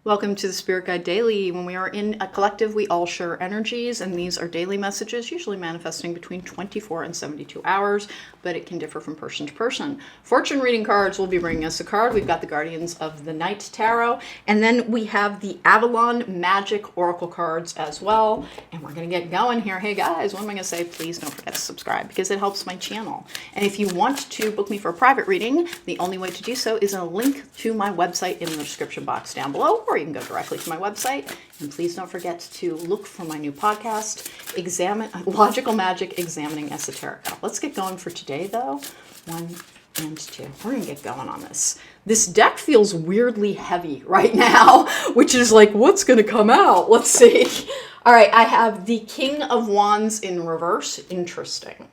Welcome to the Spirit Guide Daily. When we are in a collective, we all share energies, and these are daily messages, usually manifesting between 24 and 72 hours, but it can differ from person to person. Fortune reading cards will be bringing us a card. We've got the Guardians of the Night Tarot, and then we have the Avalon Magic Oracle cards as well. And we're going to get going here. Hey guys, what am I going to say? Please don't forget to subscribe because it helps my channel. And if you want to book me for a private reading, the only way to do so is a link to my website in the description box down below, or you can go directly to my website. And please don't forget to look for my new podcast, Logical Magic Examining Esoterica. Let's get going for today, though. 1 and 2. We're going to get going on this. This deck feels weirdly heavy right now, which is like, what's going to come out? Let's see. All right, I have the King of Wands in reverse. Interesting.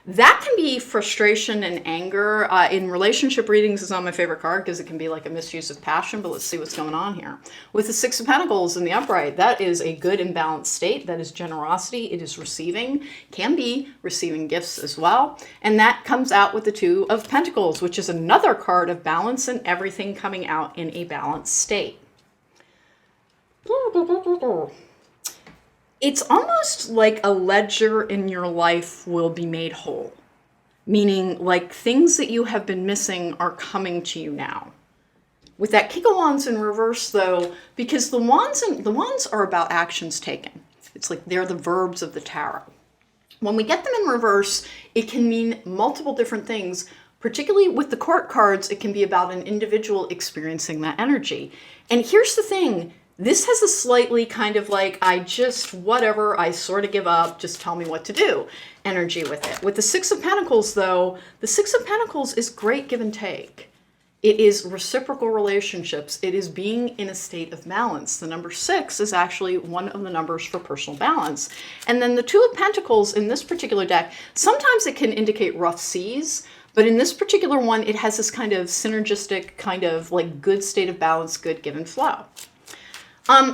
That can be frustration and anger. In relationship readings, it's not my favorite card because it can be like a misuse of passion, but let's see what's going on here. With the Six of Pentacles in the upright, that is a good and balanced state. That is generosity. It is receiving, can be receiving gifts as well. And that comes out with the Two of Pentacles, which is another card of balance and everything coming out in a balanced state. It's almost like a ledger in your life will be made whole, meaning like things that you have been missing are coming to you now. With that King of Wands in reverse, though, because the wands are about actions taken. It's like they're the verbs of the tarot. When we get them in reverse, it can mean multiple different things. Particularly with the court cards, it can be about an individual experiencing that energy. And here's the thing. This has a slightly kind of like, I sort of give up, just tell me what to do energy with it. With the Six of Pentacles, though, the Six of Pentacles is great give and take. It is reciprocal relationships. It is being in a state of balance. The number 6 is actually one of the numbers for personal balance. And then the Two of Pentacles in this particular deck, sometimes it can indicate rough seas, but in this particular one, it has this kind of synergistic, kind of like good state of balance, good give and flow.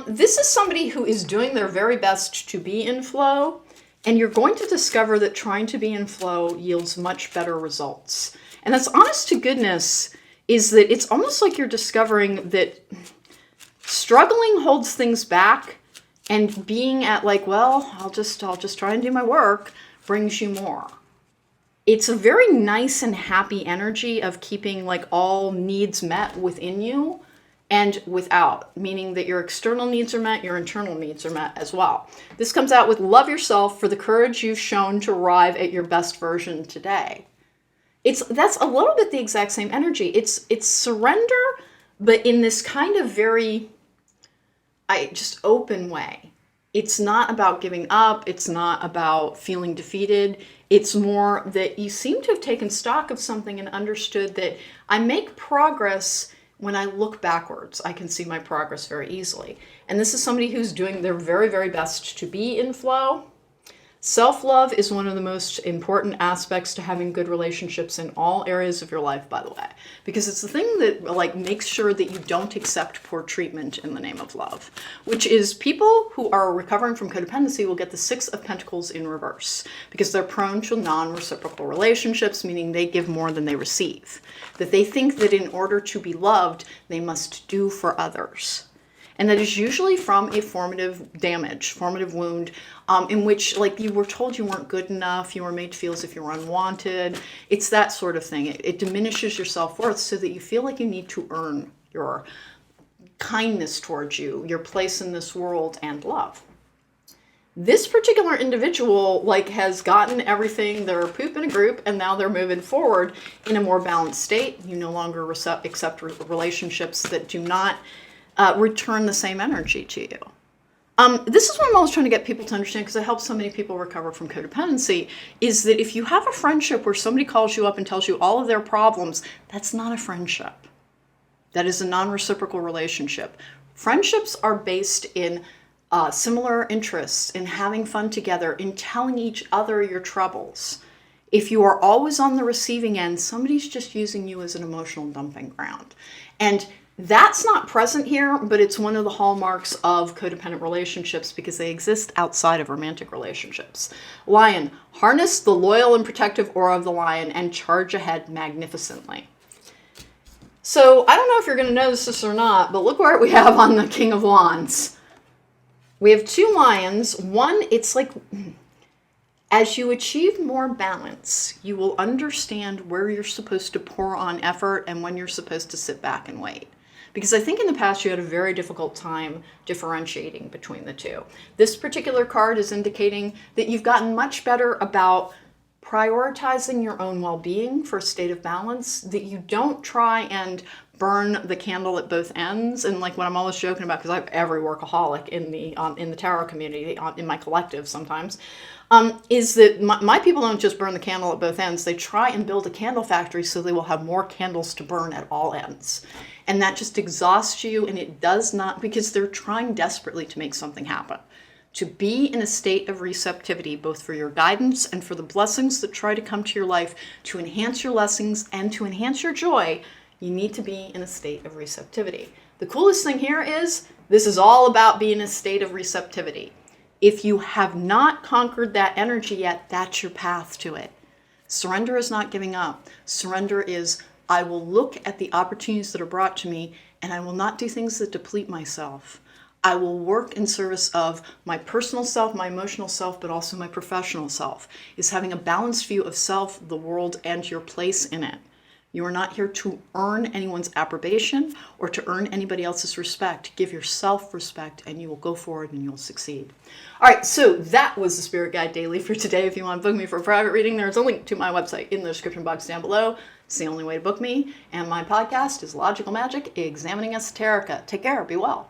This is somebody who is doing their very best to be in flow, and you're going to discover that trying to be in flow yields much better results. And that's honest to goodness, is that it's almost like you're discovering that struggling holds things back, and being at like, well, I'll just try and do my work brings you more. It's a very nice and happy energy of keeping like all needs met within you and without, meaning that your external needs are met, your internal needs are met as well. This comes out with love yourself for the courage you've shown to arrive at your best version today. That's a little bit the exact same energy. It's surrender, but in this kind of very just open way. It's not about giving up. It's not about feeling defeated. It's more that you seem to have taken stock of something and understood that I make progress. When I look backwards, I can see my progress very easily. And this is somebody who's doing their very, very best to be in flow. Self-love is one of the most important aspects to having good relationships in all areas of your life, by the way, because it's the thing that like makes sure that you don't accept poor treatment in the name of love, which is people who are recovering from codependency will get the Six of Pentacles in reverse because they're prone to non-reciprocal relationships, meaning they give more than they receive, that they think that in order to be loved, they must do for others. And that is usually from a formative wound, in which like you were told you weren't good enough, you were made to feel as if you were unwanted. It's that sort of thing. It diminishes your self-worth so that you feel like you need to earn your kindness towards you, your place in this world, and love. This particular individual like has gotten everything, they're a poop in a group, and now they're moving forward in a more balanced state. You no longer accept relationships that do not return the same energy to you. This is what I'm always trying to get people to understand, because it helps so many people recover from codependency, is that if you have a friendship where somebody calls you up and tells you all of their problems, that's not a friendship. That is a non-reciprocal relationship. Friendships are based in similar interests, in having fun together, in telling each other your troubles. If you are always on the receiving end, somebody's just using you as an emotional dumping ground. And that's not present here, but it's one of the hallmarks of codependent relationships because they exist outside of romantic relationships. Lion, harness the loyal and protective aura of the lion and charge ahead magnificently. So I don't know if you're going to notice this or not, but look where we have on the King of Wands. We have two lions. One, it's like, as you achieve more balance, you will understand where you're supposed to pour on effort and when you're supposed to sit back and wait. Because I think in the past you had a very difficult time differentiating between the two. This particular card is indicating that you've gotten much better about prioritizing your own well-being for a state of balance, that you don't try and burn the candle at both ends. And like what I'm always joking about, because I have every workaholic in the tarot community, in my collective sometimes, is that my people don't just burn the candle at both ends. They try and build a candle factory so they will have more candles to burn at all ends. And that just exhausts you, and it does not, because they're trying desperately to make something happen. To be in a state of receptivity, both for your guidance and for the blessings that try to come to your life, to enhance your blessings and to enhance your joy, you need to be in a state of receptivity. The coolest thing here is this is all about being in a state of receptivity. If you have not conquered that energy yet, that's your path to it. Surrender is not giving up. Surrender is, I will look at the opportunities that are brought to me, and I will not do things that deplete myself. I will work in service of my personal self, my emotional self, but also my professional self, is having a balanced view of self, the world, and your place in it. You are not here to earn anyone's approbation or to earn anybody else's respect. Give yourself respect and you will go forward and you'll succeed. All right, so that was the Spirit Guide Daily for today. If you want to book me for a private reading, there's a link to my website in the description box down below. It's the only way to book me. And my podcast is Logical Magic, Examining Esoterica. Take care. Be well.